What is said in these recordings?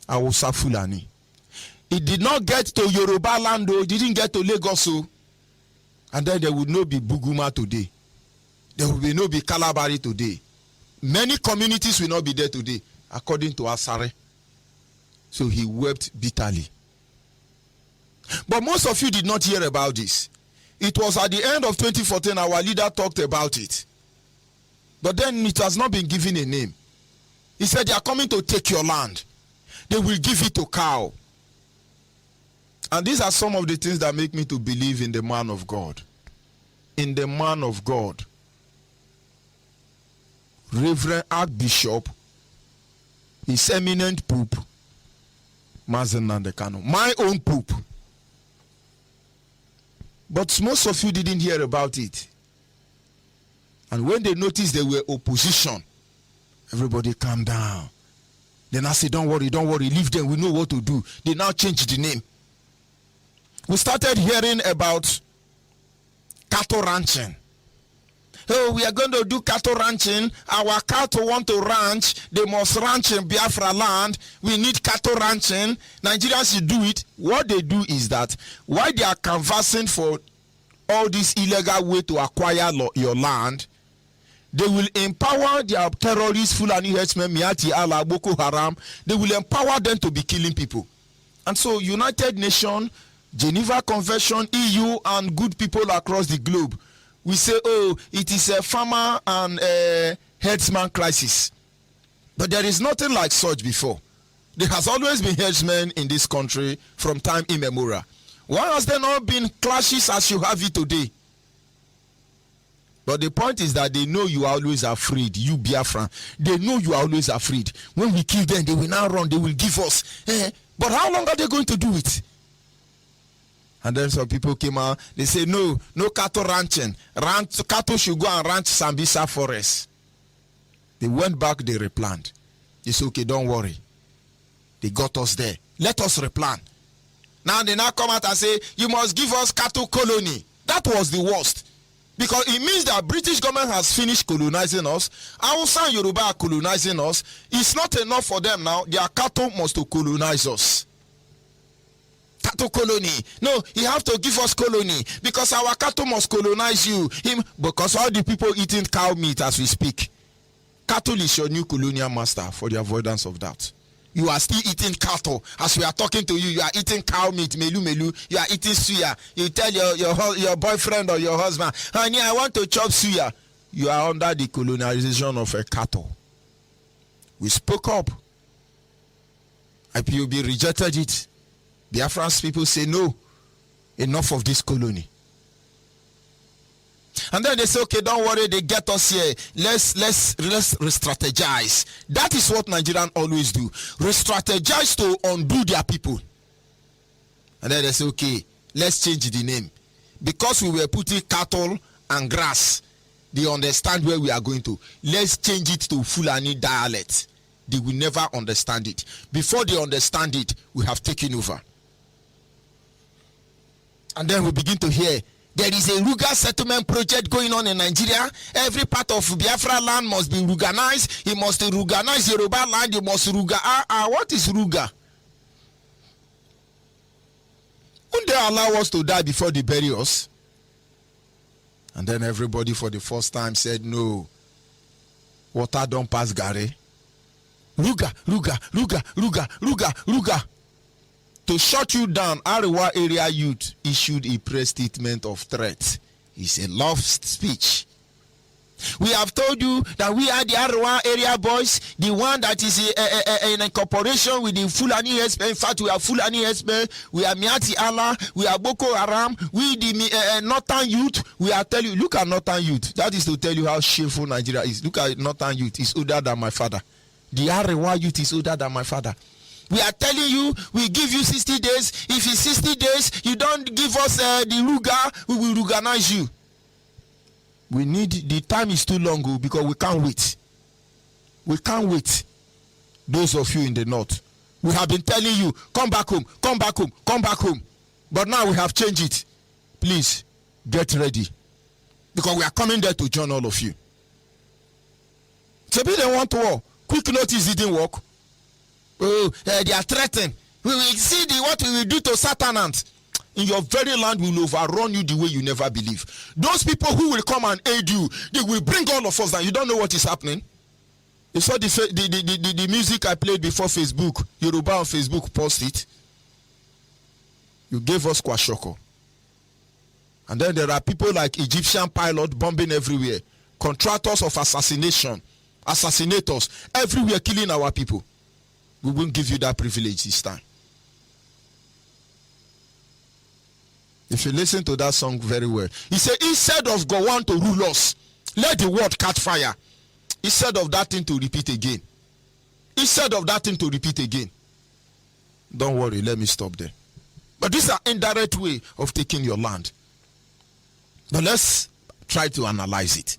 Hausa Fulani. It did not get to Yoruba land, though. It didn't get to Lagos. And then there would not be Buguma today. There will be no be Kalabari today. Many communities will not be there today, according to Asare. So he wept bitterly. But most of you did not hear about this. It was at the end of 2014 our leader talked about it. But then it has not been given a name. He said they are coming to take your land. They will give it to cow. And these are some of the things that make me to believe in the man of God. In the man of God. Reverend Archbishop, His Eminent Pope, Mazen Nandekano, my own Pope. But most of you didn't hear about it. And when they noticed there were opposition, everybody calm down. Then I say, don't worry, leave them, we know what to do. They now changed the name. We started hearing about cattle ranching. Oh, we are going to do cattle ranching. Our cattle want to ranch. They must ranch in Biafra land. We need cattle ranching. Nigerians should do it. What they do is that while they are canvassing for all this illegal way to acquire your land, they will empower their terrorists, Fulani herdsmen, Miati Allah, Boko Haram. They will empower them to be killing people. And so United Nations, Geneva Convention, EU, and good people across the globe, we say, oh, it is a farmer and a herdsman crisis. But there is nothing like such before. There has always been herdsmen in this country from time immemorial. Why has there not been clashes as you have it today? But the point is that they know you are always afraid, you Biafran. They know you are always afraid. When we kill them, they will now run, they will give us. But how long are they going to do it? And then some people came out, they say, no cattle ranching. Cattle should go and ranch Sambisa forest. They went back, they replanned. They said, okay, don't worry. They got us there. Let us replan. Now they now come out and say, you must give us cattle colony. That was the worst. Because it means that British government has finished colonizing us. Hausa and Yoruba are colonizing us. It's not enough for them now. Their cattle must to colonize us. Cattle colony. No, you have to give us colony because our cattle must colonize you. Because all the people eating cow meat as we speak. Cattle is your new colonial master, for the avoidance of doubt. You are still eating cattle. As we are talking to you, you are eating cow meat, melu. You are eating suya. You tell your boyfriend or your husband, honey, I want to chop suya. You are under the colonization of a cattle. We spoke up. IPOB rejected it. Biafran's people say no. Enough of this colony. And then they say, okay, don't worry, they get us here. Let's re-strategize. That is what Nigerians always do. Re-strategize to undo their people. And then they say, okay, let's change the name. Because we were putting cattle and grass, they understand where we are going to. Let's change it to Fulani dialect. They will never understand it. Before they understand it, we have taken over. And then we begin to hear, there is a Ruga settlement project going on in Nigeria. Every part of Biafra land must be Ruganized. It must Ruganize Yoruba land. It must Ruga. What is Ruga? Won't they allow us to die before they bury us? And then everybody for the first time said, no. Water don't pass Gary. Ruga. To shut you down, Arewa area youth issued a press statement of threat. It's a love speech. We have told you that we are the Arewa area boys, the one that is in a cooperation with the Fulani herdsmen. In fact, we are Fulani herdsmen, we are Miati Allah, we are Boko Haram, we the Northern youth. We are telling you, look at Northern youth. That is to tell you how shameful Nigeria is. Look at Northern youth, it's older than my father. The Arewa youth is older than my father. We are telling you, we give you 60 days. If it's 60 days, you don't give us the Ruga, we will Ruganize you. We need, the time is too long because we can't wait. We can't wait. Those of you in the north, we have been telling you, come back home. But now we have changed it. Please, get ready. Because we are coming there to join all of you. Maybe they want war. Quick notice didn't work. They are threatened. We will see what we will do to Satanans. In your very land will overrun you the way you never believe. Those people who will come and aid you, they will bring all of us down. You don't know what is happening. You saw the music I played before Facebook. Yoruba on Facebook post it. You gave us kwashoko. And then there are people like Egyptian pilot bombing everywhere. Contractors of assassination. Assassinators. Everywhere killing our people. We won't give you that privilege this time. If you listen to that song very well, he said, instead of go on to rule us, let the word catch fire. Instead of that thing to repeat again. Instead of that thing to repeat again. Don't worry, let me stop there. But this is an indirect way of taking your land. But let's try to analyze it.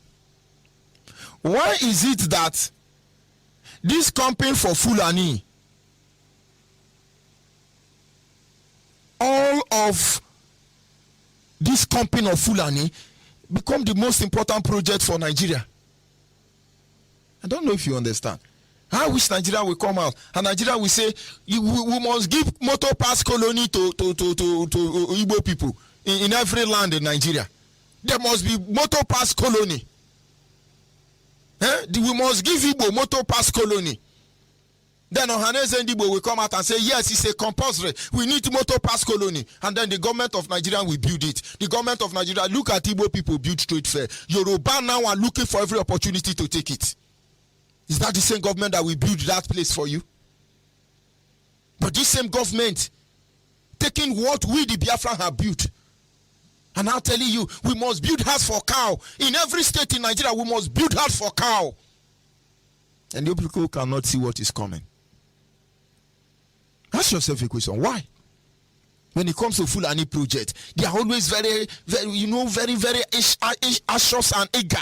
Why is it that this campaign for Fulani, all of this campaign of Fulani become the most important project for Nigeria? I don't know if you understand. I wish Nigeria will come out and Nigeria will say we must give motor pass colony to Igbo people in every land in Nigeria. There must be motor pass colony. We must give Igbo motor pass colony. Then Ohanes and Igbo will come out and say, yes, it's a compulsory. We need motor pass colony. And then the government of Nigeria will build it. The government of Nigeria, look at Igbo people build trade fair. Yoruba now are looking for every opportunity to take it. Is that the same government that will build that place for you? But this same government taking what we the Biafra have built. And I'm telling you, we must build house for cow. In every state in Nigeria, we must build house for cow. And you people cannot see what is coming. Ask yourself a question. Why? When it comes to Fulani project, they are always very, very anxious and eager.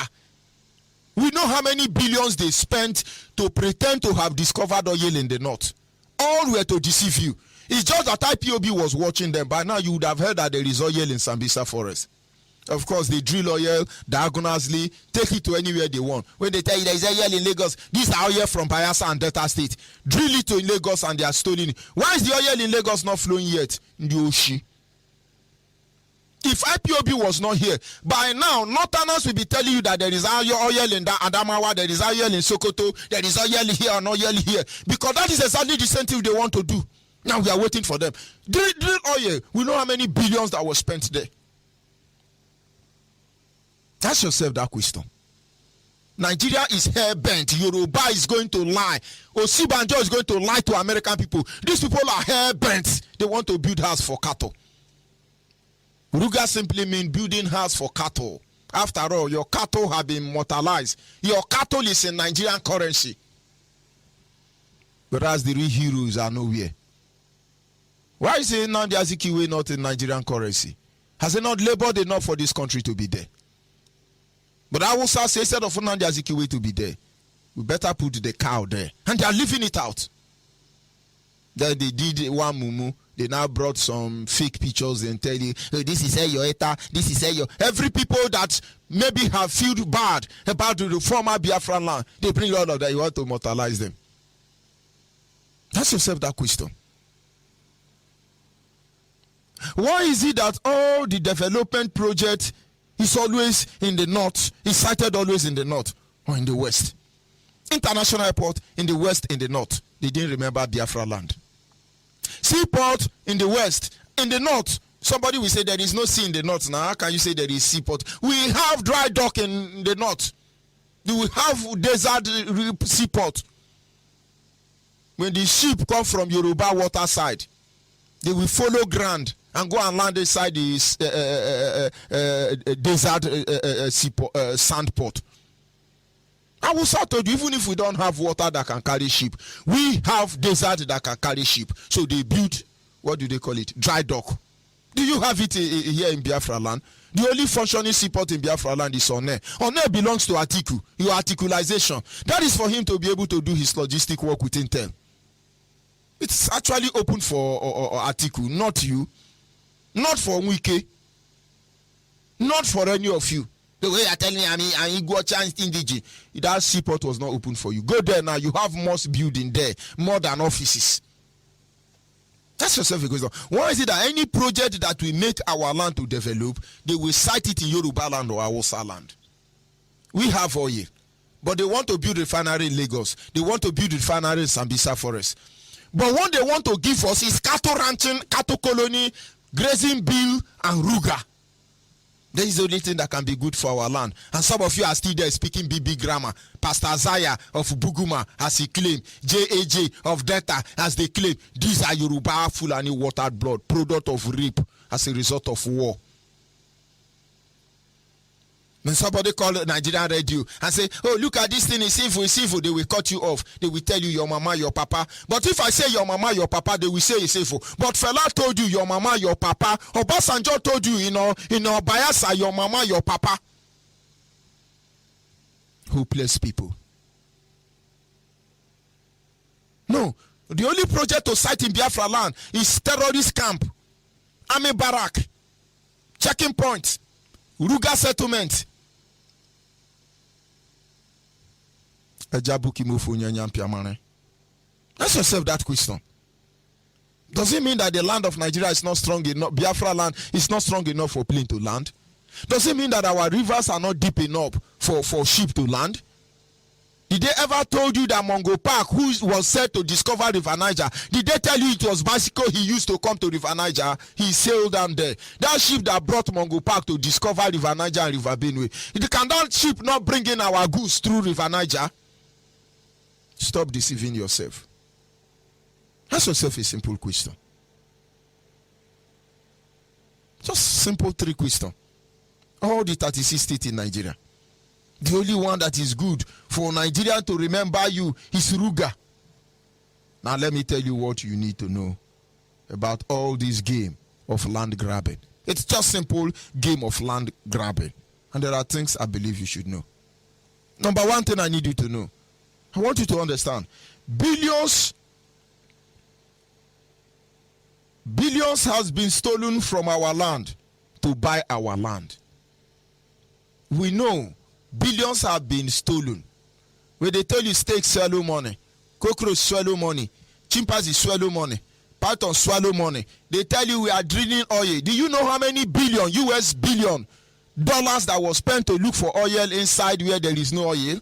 We know how many billions they spent to pretend to have discovered oil in the north. All were to deceive you. It's just that IPOB was watching them. By now, you would have heard that there is oil in Sambisa Forest. Of course, they drill oil diagonally, take it to anywhere they want. When they tell you there is oil in Lagos, these are oil from Bayelsa and Delta State. Drill it to Lagos and they are stealing it. Why is the oil in Lagos not flowing yet? If IPOB was not here, by now, Northerners will be telling you that there is oil in Adamawa, there is oil in Sokoto, there is oil here and oil here. Because that is exactly the same thing they want to do. Now we are waiting for them. Drill oil. We know how many billions that was spent there. Ask yourself that question. Nigeria is hair bent. Yoruba is going to lie. Osibanjo is going to lie to American people. These people are hair bent. They want to build house for cattle. Ruga simply means building house for cattle. After all, your cattle have been immortalized. Your cattle is in Nigerian currency. Whereas the real heroes are nowhere. Why is it now the Azikiwe not in Nigerian currency? Has it not labored enough for this country to be there? But I will say instead of Nnamdi Azikiwe to be there, we better put the cow there. And they are leaving it out. Then they did one mumu. They now brought some fake pictures and tell you, oh, this is your eta, this is your. Every people that maybe have feel bad about the former Biafra land, they bring all of that. You want to immortalize them. Ask yourself that question. Why is it that all the development project is always in the north, is cited always in the north or in the west? International airport in the west, in the north. They didn't remember Biafra land. Seaport in the west, in the north. Somebody will say there is no sea in the north. Now, how can you say there is seaport? We have dry dock in the north. We have desert seaport. When the ship come from Yoruba water side, they will follow ground and go and land inside the desert sand port. I will say to you, even if we don't have water that can carry ship, we have desert that can carry ship. So they build, what do they call it? Dry dock. Do you have it here in Biafra land? The only functioning seaport in Biafra land is Onne. Onne belongs to Atiku, your articulation. That is for him to be able to do his logistic work within 10. It's actually open for Atiku, not you. Not for Wike. Not for any of you. The way you're telling me, I'm Igbo chance indigene. That seaport was not open for you. Go there now. You have mosque building there, more than offices. That's yourself a question. Why is it that any project that will make our land to develop, they will cite it in Yoruba land or Hausa land? We have oil, but they want to build refinery in Lagos. They want to build refinery in Sambisa Forest. But what they want to give us is cattle ranching, cattle colony, grazing bill, and Ruga. That is the only thing that can be good for our land. And some of you are still there speaking BB grammar. Pastor Zaya of Buguma as he claimed. JAJ of Delta as they claim. These are Yoruba Fulani watered blood, product of rape as a result of war. When somebody call Nigerian radio and say, oh, look at this thing, it's evil, they will cut you off. They will tell you your mama, your papa. But if I say your mama, your papa, they will say it's evil. But fella told you your mama, your papa. Obasanjo told you, Bayelsa, your mama, your papa. Hopeless people. No. The only project to cite in Biafra land is terrorist camp, army barrack, checking point, Ruga settlement. Ask yourself that question. Does it mean that the land of Nigeria is not strong enough? Biafra land is not strong enough for plane to land? Does it mean that our rivers are not deep enough for ship to land? Did they ever told you that Mongo Park, who was said to discover River Niger, did they tell you it was bicycle he used to come to River Niger? He sailed down there. That ship that brought Mongo Park to discover River Niger and River Benue, can that ship not bring in our goods through River Niger? Stop deceiving yourself. Ask yourself a simple question. Just simple 3 questions. All the 36 states in Nigeria. The only one that is good for Nigeria to remember you is Ruga. Now let me tell you what you need to know about all this game of land grabbing. It's just simple game of land grabbing. And there are things I believe you should know. Number one thing I need you to know. I want you to understand. Billions has been stolen from our land to buy our land. We know billions have been stolen. When they tell you snakes swallow money, cockroach swallow money, chimpanzee swallow money, python swallow money, they tell you we are drilling oil. Do you know how many US billion dollars that was spent to look for oil inside where there is no oil?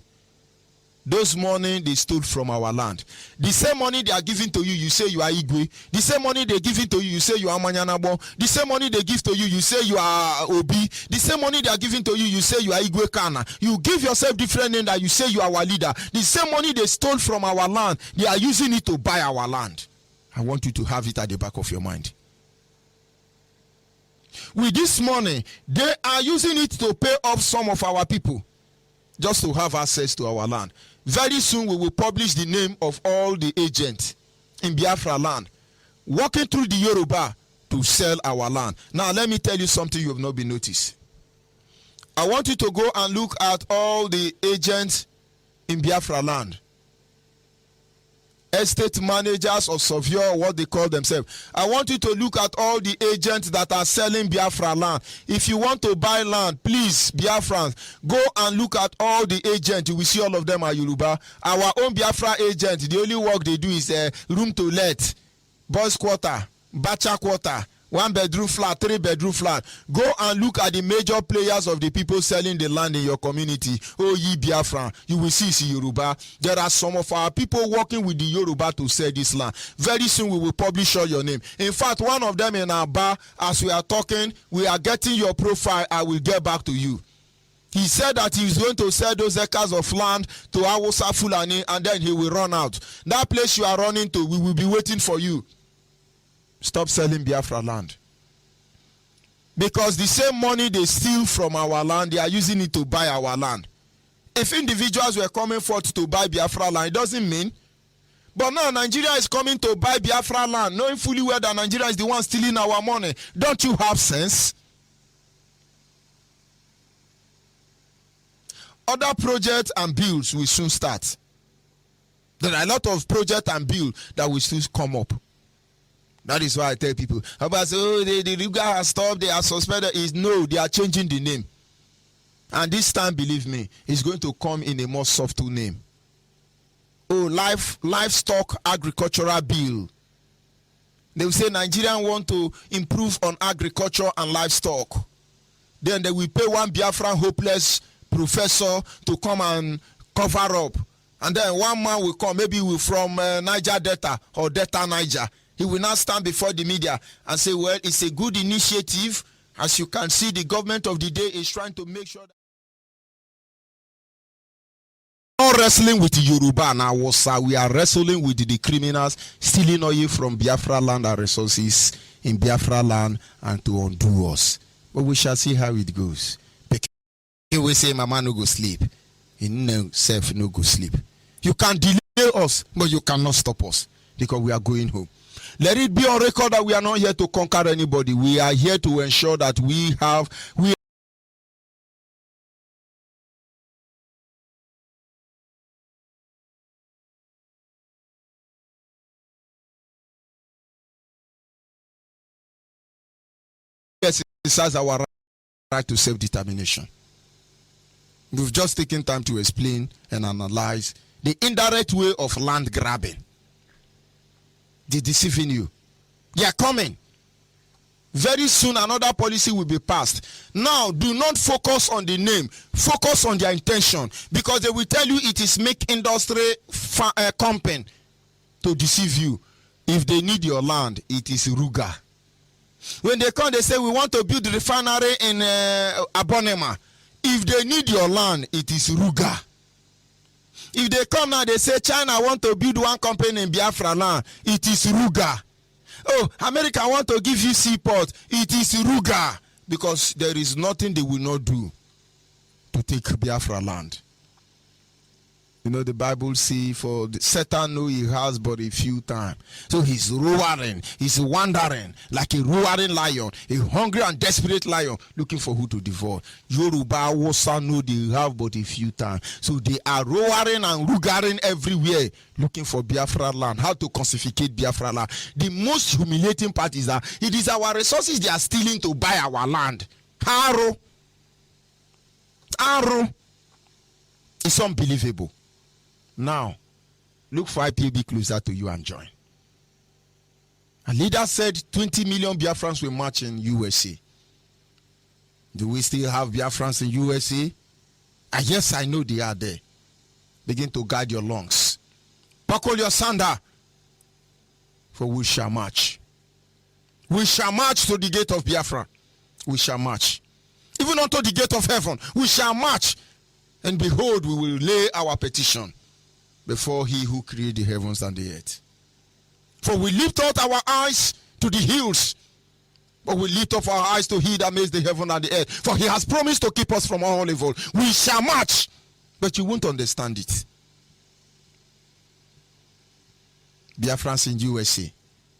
Those money they stole from our land. The same money they are giving to you, you say you are Igwe. The same money they giving to you, you say you are Manyanabo. The same money they give to you, you say you are Obi. The same money they are giving to you, you say you are Igwe Kana. You give yourself different name that you say you are our leader. The same money they stole from our land, they are using it to buy our land. I want you to have it at the back of your mind. With this money, they are using it to pay off some of our people just to have access to our land. Very soon we will publish the name of all the agents in Biafra land working through the Yoruba to sell our land. Now let me tell you something you have not been noticed. I want you to go and look at all the agents in Biafra land. Estate managers or surveyor, what they call themselves. I want you to look at all the agents that are selling Biafra land. If you want to buy land, please, Biafrans, go and look at all the agents. You will see all of them are Yoruba. Our own Biafra agents, the only work they do is room to let, boys quarter, bacha quarter, 1-bedroom flat, 3-bedroom flat. Go and look at the major players of the people selling the land in your community. Oh, ye Biafra, you will see Yoruba. There are some of our people working with the Yoruba to sell this land. Very soon we will publish all your name. In fact, one of them in our bar, as we are talking, we are getting your profile. I will get back to you. He said that he is going to sell those acres of land to Hausa Fulani and then he will run out. That place you are running to, we will be waiting for you. Stop selling Biafra land. Because the same money they steal from our land, they are using it to buy our land. If individuals were coming forth to buy Biafra land, it doesn't mean. But now Nigeria is coming to buy Biafra land, knowing fully well that Nigeria is the one stealing our money. Don't you have sense? Other projects and bills will soon start. There are a lot of projects and bills that will soon come up. That is why I tell people about the Riga has stopped, they are suspended. Is no, they are changing the name. And this time, believe me, it's going to come in a more subtle name. Oh, livestock agricultural bill. They will say Nigerians want to improve on agriculture and livestock. Then they will pay one Biafran hopeless professor to come and cover up. And then one man will come, maybe from Niger Delta or Delta Niger. He will now stand before the media and say, well, it's a good initiative. As you can see, the government of the day is trying to make sure that not wrestling with Yoruba and Hausa. We are wrestling with the criminals stealing oil from Biafra land and resources in Biafra land and to undo us. But we shall see how it goes. He will say, Mama no go sleep. He himself no go sleep. You can delay us, but you cannot stop us because we are going home. Let it be on record that we are not here to conquer anybody. We are here to ensure that we exercise our right to self-determination. We've just taken time to explain and analyze the indirect way of land grabbing. They're deceiving you. They are coming. Very soon another policy will be passed. Now, do not focus on the name. Focus on their intention. Because they will tell you it is make industry company to deceive you. If they need your land, it is Ruga. When they come, they say, we want to build a refinery in Abonema. If they need your land, it is Ruga. If they come now, they say, China want to build one company in Biafra land, it is Ruga. Oh, America want to give you seaport, it is Ruga. Because there is nothing they will not do to take Biafra land. You know, the Bible says, for Satan know he has but a few times. So he's roaring, he's wandering like a roaring lion, a hungry and desperate lion looking for who to devour. Yoruba Wosa know they have but a few times. So they are roaring and rugaring everywhere looking for Biafra land, how to classificate Biafra land. The most humiliating part is that it is our resources they are stealing to buy our land. Arrow. It's unbelievable. Now, look for IPAB closer to you and join. A leader said 20 million Biafrans will march in USA. Do we still have Biafrans in USA? Yes, I know they are there. Begin to guard your lungs. Buckle your sandal, for we shall march. We shall march to the gate of Biafra. We shall march. Even unto the gate of heaven, we shall march. And behold, we will lay our petition before he who created the heavens and the earth. For we lift out our eyes to the hills, but we lift up our eyes to he that makes the heaven and the earth. For he has promised to keep us from all evil. We shall march, but you won't understand it. Biafrans in USA,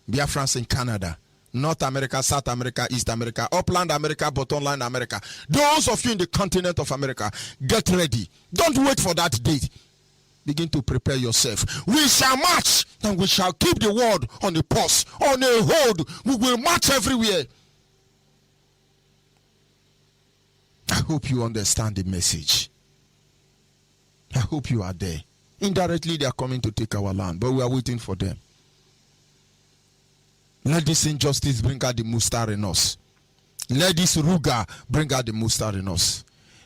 Biafrans in Canada, North America, South America, East America, Upland America, Bottomland America. Those of you in the continent of America, get ready. Don't wait for that date. Begin to prepare yourself. We shall march, and we shall keep the word on the pulse, on a hold. We will march everywhere. I hope you understand the message. I hope you are there. Indirectly, they are coming to take our land, but we are waiting for them. Let this injustice bring out the mustar in us. Let this ruga bring out the mustar in us.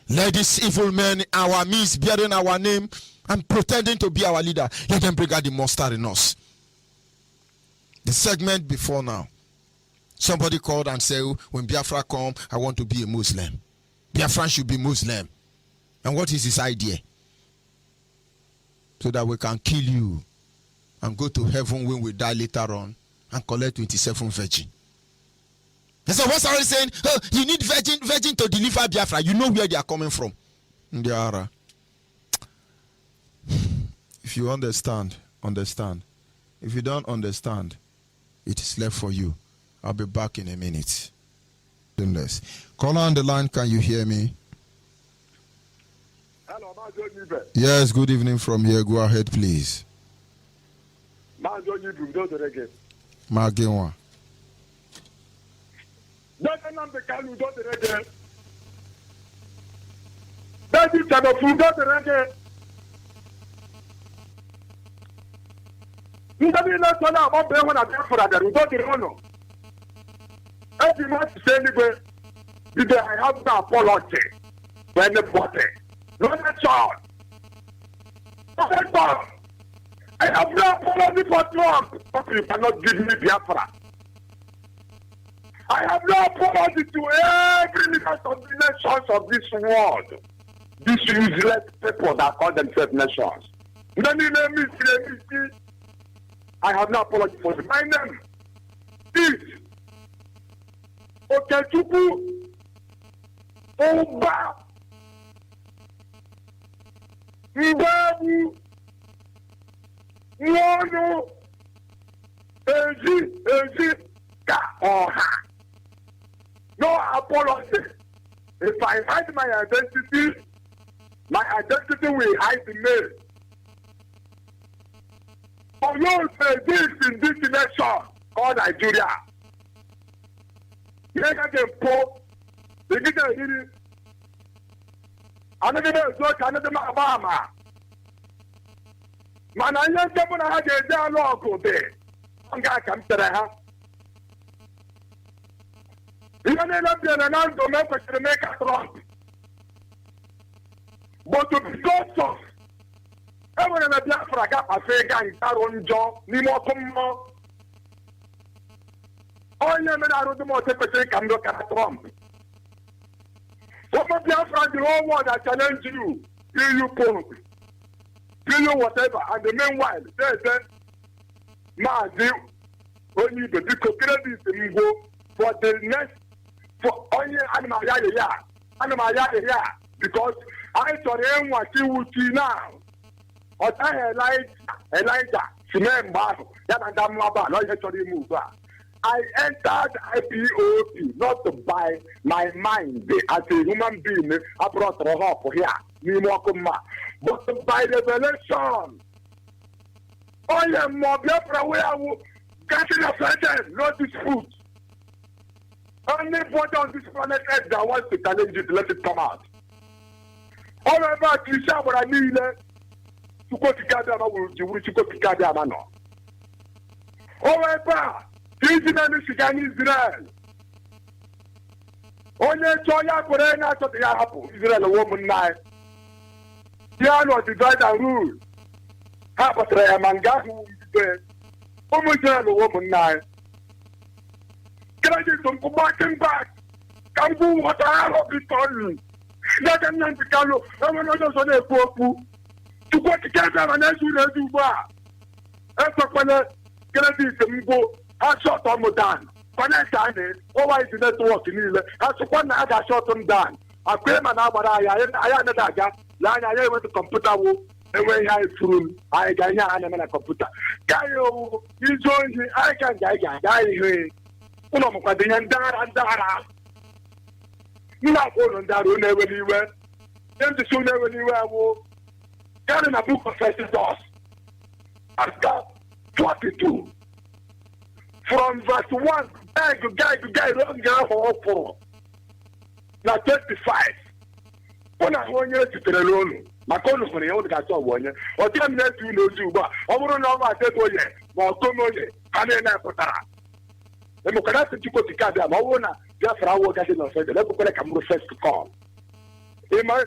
Let this evil men, our midst, bearing our name and pretending to be our leader, let them bring out the mustard in us. The segment before now, somebody called and said, when Biafra come, I want to be a Muslim. Biafra should be Muslim. And what is his idea? So that we can kill you and go to heaven when we die later on and collect 27 virgin. And so what's already saying? Oh, you need virgin to deliver Biafra. You know where they are coming from. They are. If you understand, understand. If you don't understand, it is left for you. I'll be back in a minute. Caller on the line, can you hear me? Hello, yes, good evening from here. Go ahead, please. Magewa. That is a food that Nobody knows about Biafra that we don't know. Every man say anyway, I have no apology for anybody. No, that's all. I have no apology for Trump, but you cannot give me Biafra. I have no apology to every leader of the nations of this world. These useless people that call themselves nations. I have no apology for them. My name is Okechukwu Oba Mbabu Nwono Ezi Ka Oha. No apology. If I hide my identity will hide me. For you say this in this nation called Nigeria. You get them poor, they get them here. Another day is not another Obama. Man, I ain't going to have a dialogue there. One guy comes to the house. You don't end up being an answer to make a Trump. But to be God, everyone in the Biafra got a fake and Taron Joe, Nemo Kummo. All your men are the most secretary can look at Trump. What of Biafra, the whole world that challenge you, kill you punk, kill you whatever, and the meanwhile, they say, Mazi, when you do credit in go for the next, for only animal yaya, because I saw him what he would see now. Or Elijah, Simon, I entered IPOP not to buy my mind as a human being. I brought her for here, but to buy revelation. I am more Biafra where I will get in a present, not dispute. Anybody on this planet Earth that wants to challenge it, let it come out. All about you, what I mean. To go to Ghana, you will go to Ghana. However, Israel is Israel. Only Choya Korena to the Yahapu, Israel, a woman night. Piano divide and rule. Half a tray manga who will be there. Almost a woman night. Can I get some back? Come do what I have to tell you. Let them not to Carlo. I'm not just on a poor. To go together and as you do that. That's what I get to go. I shot them down. When I signed it, why is it work in England? That's one I got shot them down. I came and I had that guy. I went to computer. And when I through, I got a computer. Gaio, you join me. I can die here. And Dara. You not going that will never leave. Then the soon never leave. Got in a book of Exodus. I've got 42. From verse 1, guy, run down for now 25. When I want you to the alone, my colleague for the old guy saw one year, or 10 minutes to know you, but I wouldn't know what I said, oh, yeah, well, come on, and then I put that. The Mokanasa to go to Kada, my owner, just for our getting on Sunday, let's go like I'm first to call. Am I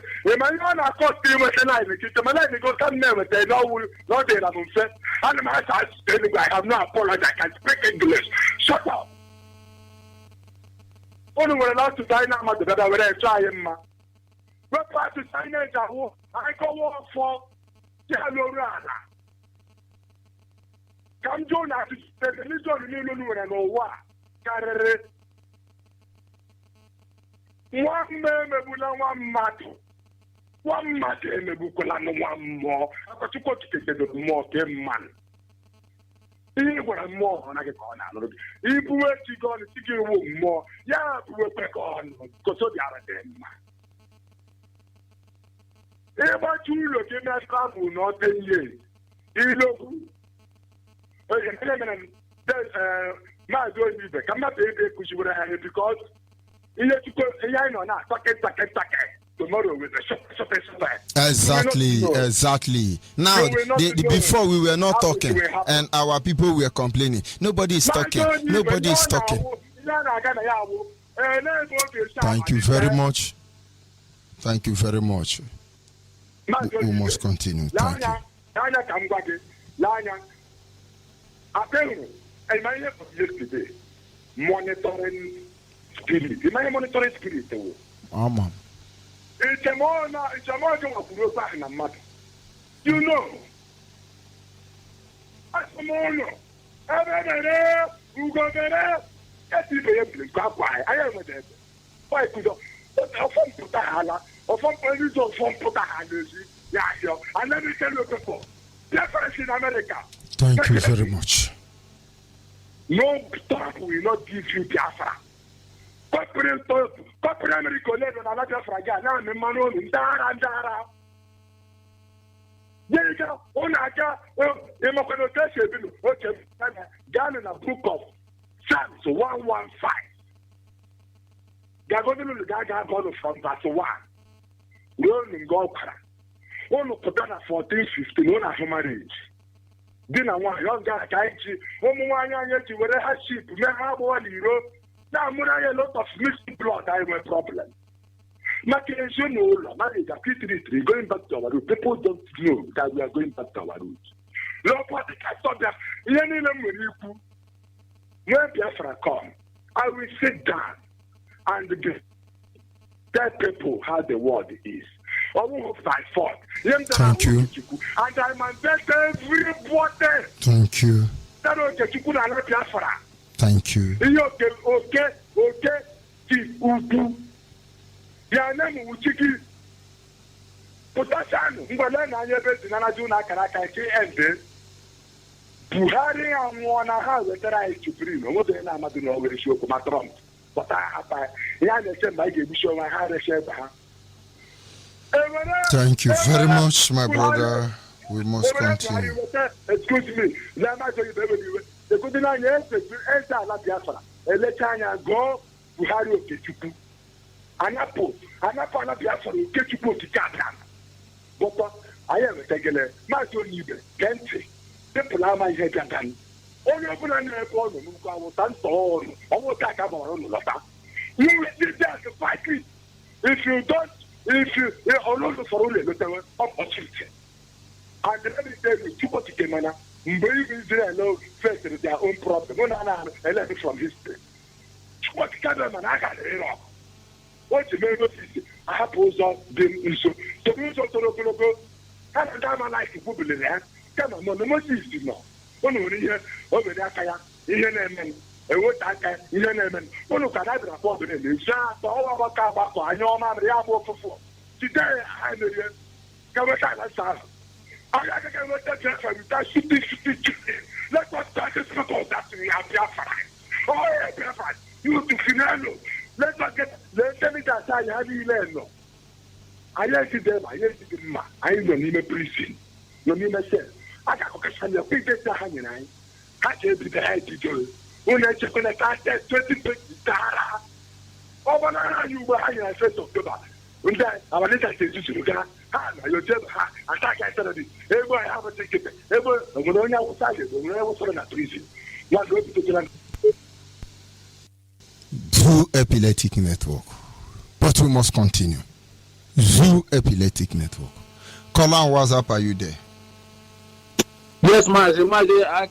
not a costume with an eye? The Malay go come never say, no, not there, I'm upset. And my side, I have no apology, I can speak English. Shut up. Only when allowed to sign up at the better when I try him. But part to sign it, I go walk for Jalorana. Come join us to take a little and know what. One man, one matter. One matter, and one more. I got to go to get the more man. He was more on a corner. If we were to go to give more, yeah, we were back on because of the other day. Ever two looking at travel, not 10 years. He look. My doing I'm not able to push you because. He let you go, I know now, take it. tomorrow with the shop. Exactly. Now, before we were not talking, and our people were complaining. Nobody is talking. Nobody is talking. Thank you very much. Thank you very much. We must continue. Thank you. Yesterday, monitoring spirit. My monitoring spirit. Amen. It's a more you know. As a mono. I am with it. Why could put a hala or from police or from put a hand? Yeah, and let me tell you before. Difference in America. Thank you very much. No talk will not give you Biafra. Corporate America led on another Biafra. Now the man on Dara. Yeah, Onaga, okay, Ghana in a book of Psalms 115. Gagodin Gaga God from verse 1. Rolling Gokara. One of Putana 14-15, one of marriage. Dinner one young guy, one yet you were a sheep, may have one hero. Now, a lot of mixed blood, I have a problem. Going back to our root. People don't know that we are going back to our roots. When Biafra come, I will sit down and tell people how the world is. By fault. Thank you. And I mandate everybody. Thank you. Thank you. Okay. Ya name Uchiki Potashan, Ngwala na Yabes na Juna Karaka end. Buhari and one have the right to bring. What the name of the always show for my Trump. But I have I gave show my heart a share. Thank you very much, my brother. We must continue. Excuse me. Let me tell you the good night, yes, enter La Biafra. Let's go Buhari Okechuku. Anapo Biafra Okechuku to Ghana. But I am a regular. My son needed. Gentry. People are my head and only open an airport. I was on. Almost like I'm on the you will sit there to fight it. If you don't, are not for only the opportunity. And let me tell you, two particular maybe they know first their own problem. One I learned it from history. What kind of man I got it off? What you may notice, I have also been so. So you also go. Have a time like the people in there. Come on, no more is you know. One here over there, Kaya, in your name. And what I can, in your name. One look at that report in the shop, all about Kabako. I know I'm the apple for. Today, I know you. Come on, I can let that transfer without shooting. Let us start this report that we have Biafra. Oh, Biafra, you to Finano. Let's not get, let's tell me that I have you learned. I see them, I see them. I don't need a prison. No need a cell. I got a question of big data hanging. I can't be the head to do. When I check on a car, 20 Dara. Oh, but you were hanging at 1st October. When that, our little station to go. You tell her, attack I said it. Everybody have a ticket. Everybody, when I was silent, when I was on a prison. One go to Zoo Epileptic Network. But we must continue. Zoo Epileptic Network. Colin, what's up? Are you there? Yes, Mazi,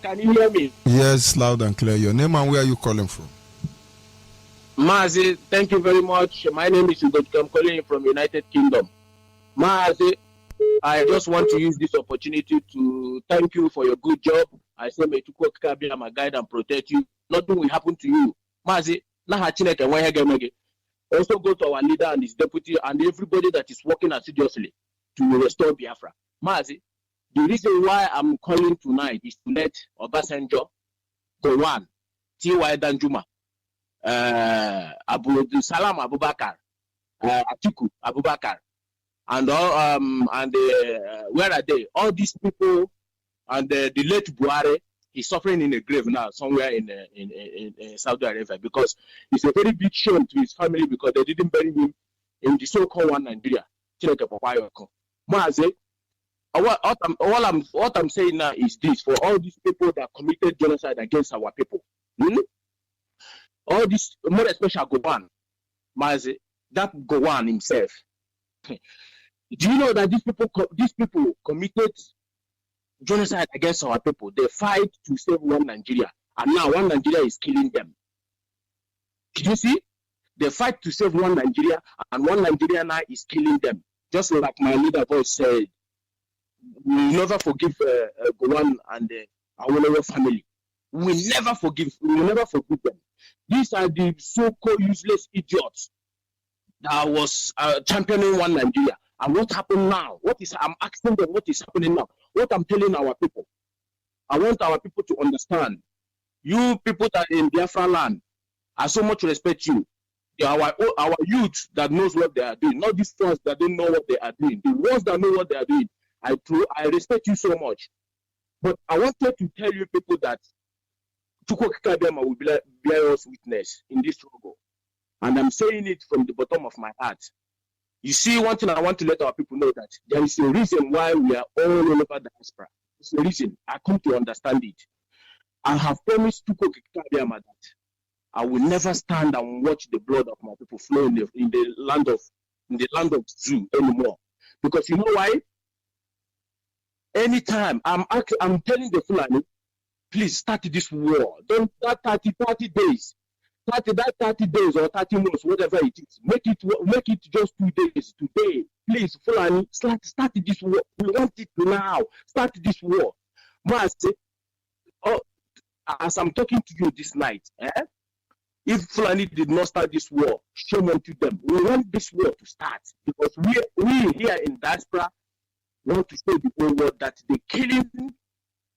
can you hear me? Yes, loud and clear. Your name and where are you calling from? Mazi, thank you very much. My name is Ugo. I'm calling from United Kingdom. Mazi, I just want to use this opportunity to thank you for your good job. I say, may Chukwuka be my guide and protect you. Nothing will happen to you. Mazi, also go to our leader and his deputy and everybody that is working assiduously to restore Biafra. Mazi, the reason why I'm calling tonight is to let Obasanjo, Gowon, T.Y. Danjuma, Salam Abubakar, Atiku Abubakar, and all where are they? All these people and the late Buhari is suffering in a grave now somewhere in Saudi Arabia because it's a very big shame to his family because they didn't bury him in the so-called one Nigeria. What I'm saying now is this: for all these people that committed genocide against our people, all this, more especially Gowan, that Gowan himself. Do you know that these people committed genocide against our people? They fight to save one Nigeria, and now one Nigeria is killing them. Did you see? They fight to save one Nigeria, and one Nigeria now is killing them. Just like my leader voice said, we will never forgive Gowan and our family. We will never forgive them. These are the so-called useless idiots that was championing one Nigeria. And what happened now? I'm asking them what is happening now. What I'm telling our people. I want our people to understand. You people that are in Biafra land, I so much respect you. Our youth that knows what they are doing, not these ones that don't know what they are doing. The ones that know what they are doing, I respect you so much. But I wanted to tell you people that Chukwu Kikabiyama will bear us witness in this struggle. And I'm saying it from the bottom of my heart. You see, one thing I want to let our people know, that there is a reason why we are all over the diaspora. It's a reason. I come to understand it. I have promised Chukwu Kikabiyama that I will never stand and watch the blood of my people flow in the land of Zoo anymore. Because you know why? Anytime I'm telling the Fulani, please start this war. Don't that 30 days. 30 days or 30 months, whatever it is. Make it just 2 days. Today, please, Fulani, start this war. We want it now. Start this war. As I'm talking to you this night, if Fulani did not start this war, shame unto them. We want this war to start, because we here in diaspora want to show the whole world that the killing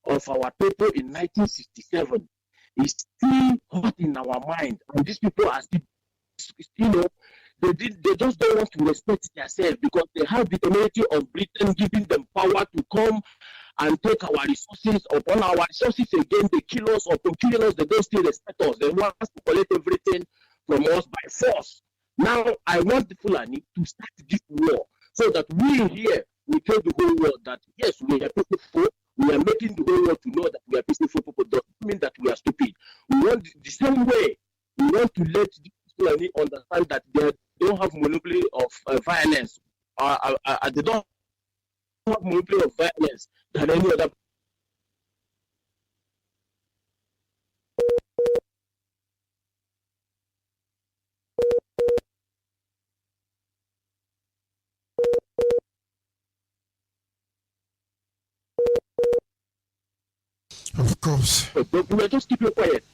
of our people in 1967 is still hot in our mind, and these people are still, they just don't want to respect themselves, because they have the temerity of Britain giving them power to come and take our resources. Upon our resources again, they kill us. Upon killing us, they don't still respect us. They want us to collect everything from us by force. Now, I want the Fulani to start this war, so that we here, we tell the whole world that yes, we are peaceful. We are making the whole world to know that we are peaceful people. Doesn't mean that we are stupid. We want the same way. We want to let the Fulani understand that they don't have monopoly of violence. They don't have monopoly of violence than any other. Of course. But we just keep it quiet.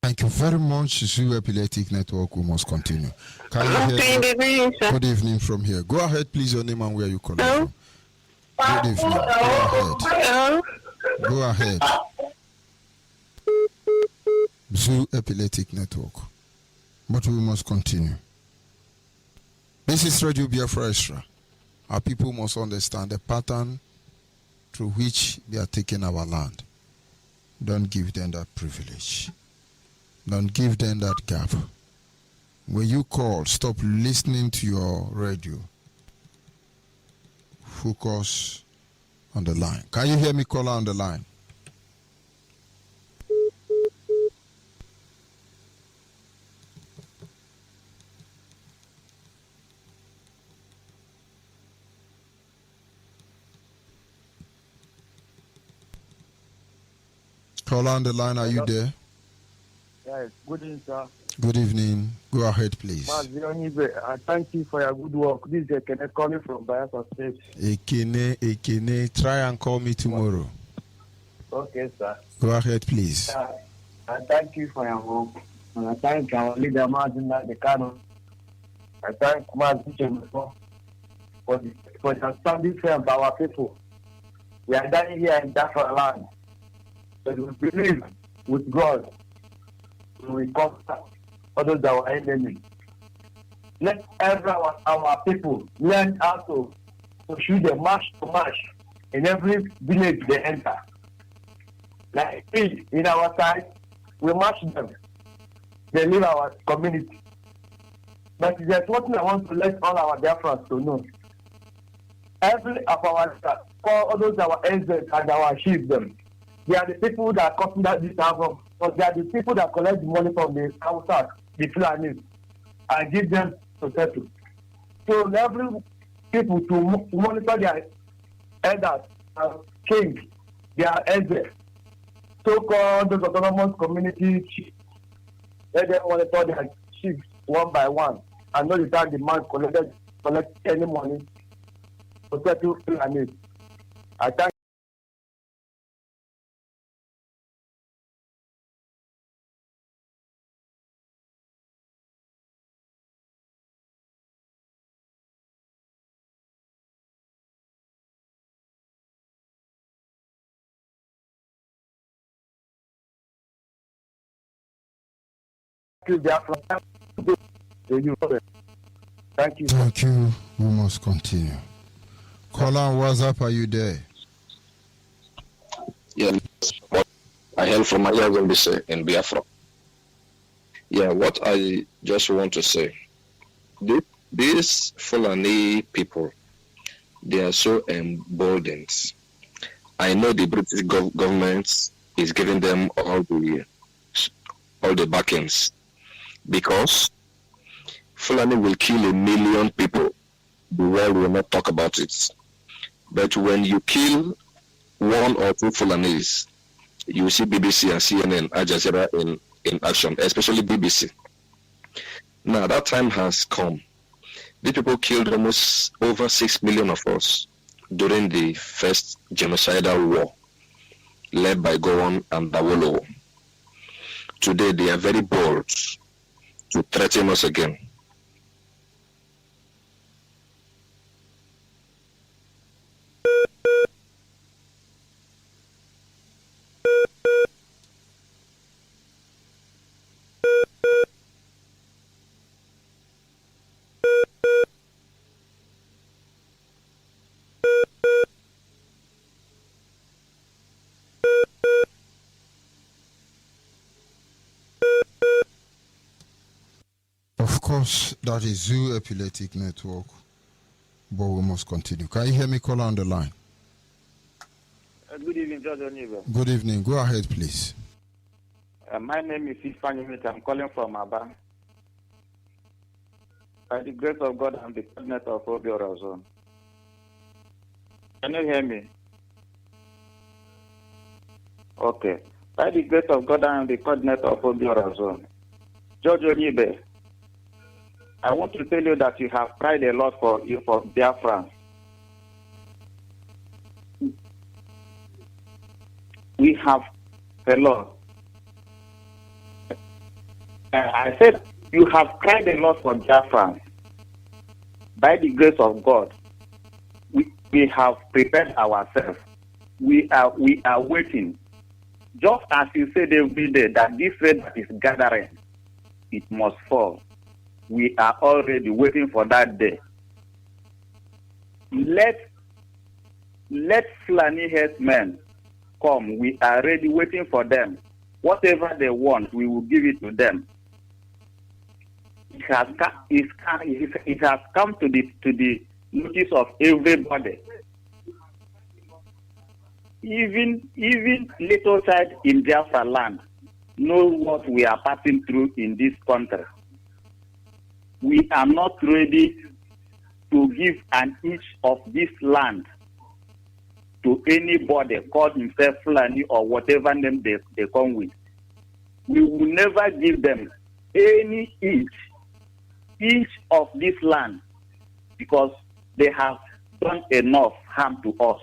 Thank you very much. Zoo Epileptic Network, we must continue. Can you hear me? Good evening from here. Go ahead, please, your name and where you calling from. Good evening. Go ahead. Go ahead. Zoo Epileptic Network. But we must continue. This is Radio Biafra Extra. Our people must understand the pattern through which they are taking our land. Don't give them that privilege. Don't give them that gap. When you call, stop listening to your radio. Focus on the line. Can you hear me, caller, on the line? Caller on the line, are you there? Yes, good evening, sir. Good evening. Go ahead, please. I thank you for your good work. This is Ekene calling from Biafra State. Ekene, try and call me tomorrow. Okay, sir. Go ahead, please. I thank you for your work. And I thank our leader, Martin Decano. I thank Martin for the standing firm by our people. We are dying here in Biafra land. But we believe with God. We conquer others that are enemy. Let everyone, our people, learn how to pursue them march to march in every village they enter. Like in our side, we march them. They leave our community. But there's one thing I want to let all our Biafrans to know. Every of our all those our elders and our chiefs them, they are the people that copy that this album. But they are the people that collect the money from the outside, the Fulanis, and give them to settle. So every people to monitor their elders and change their elders. So-called those autonomous community chiefs, let them monitor their chiefs one by one and not the time the man collect any money to settle Fulanis. I thank you, Biafra. Thank you. Thank you. We must continue. Colin, what's up? Are you there? Yeah, what I hail from Ayagombise in Biafra. Yeah, what I just want to say, these Fulani people, they are so emboldened. I know the British government is giving them all the backings, because Fulani will kill 1 million people. The world will not talk about it. But when you kill 1 or 2 Fulanis, you see BBC and CNN, Al Jazeera in action, especially BBC. Now that time has come. These people killed almost over 6 million of us during the first genocidal war led by Gowon and Dawolo. Today they are very bold to threaten us again. Of course, that is Zoo Epileptic Network, but we must continue. Can you hear me, caller on the line? Good evening, George Oniba. Good evening. Go ahead, please. My name is Ifan. I'm calling from Aba. By the grace of God, I'm the coordinator of Obiora Zone. Can you hear me? Okay. By the grace of God, I am the coordinator of Obiora Zone. George Onibe, I want to tell you that you have cried a lot for Biafra. We have a lot. I said you have cried a lot for Biafra. By the grace of God, we have prepared ourselves. We are waiting. Just as you said every day that this rain that is gathering, it must fall. We are already waiting for that day. Let Fulani herdsmen come. We are ready waiting for them. Whatever they want, we will give it to them. It has come to the notice of everybody. Even little child in Biafra land know what we are passing through in this country. We are not ready to give an inch of this land to anybody called himself Fulani or whatever name they come with. We will never give them any inch of this land, because they have done enough harm to us.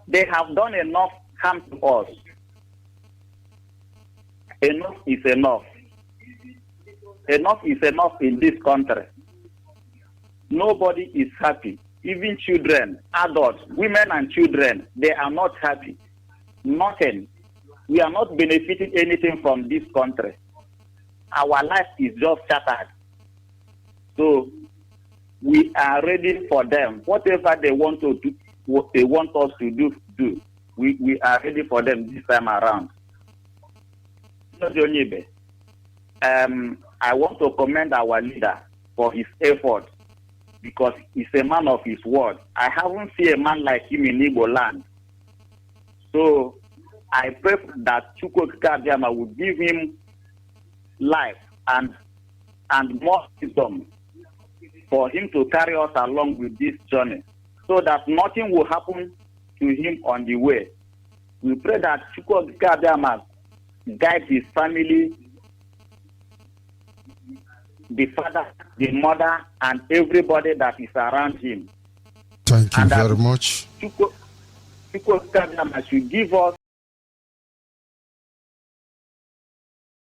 They have done enough harm to us. Enough is enough. Enough is enough in this country. Nobody is happy. Even children, adults, women and children, they are not happy. Nothing. We are not benefiting anything from this country. Our life is just shattered. So we are ready for them. Whatever they want to do, what they want us to do. We are ready for them this time around. I want to commend our leader for his effort because he's a man of his word. I haven't seen a man like him in Igbo land. So I pray that Chukwuka Abiyama will give him life and more wisdom for him to carry us along with this journey so that nothing will happen to him on the way. We pray that Chukwuka Abiyama guide his family, the father, the mother, and everybody that is around him. Thank you very much. Chukwuka Abiyama should give us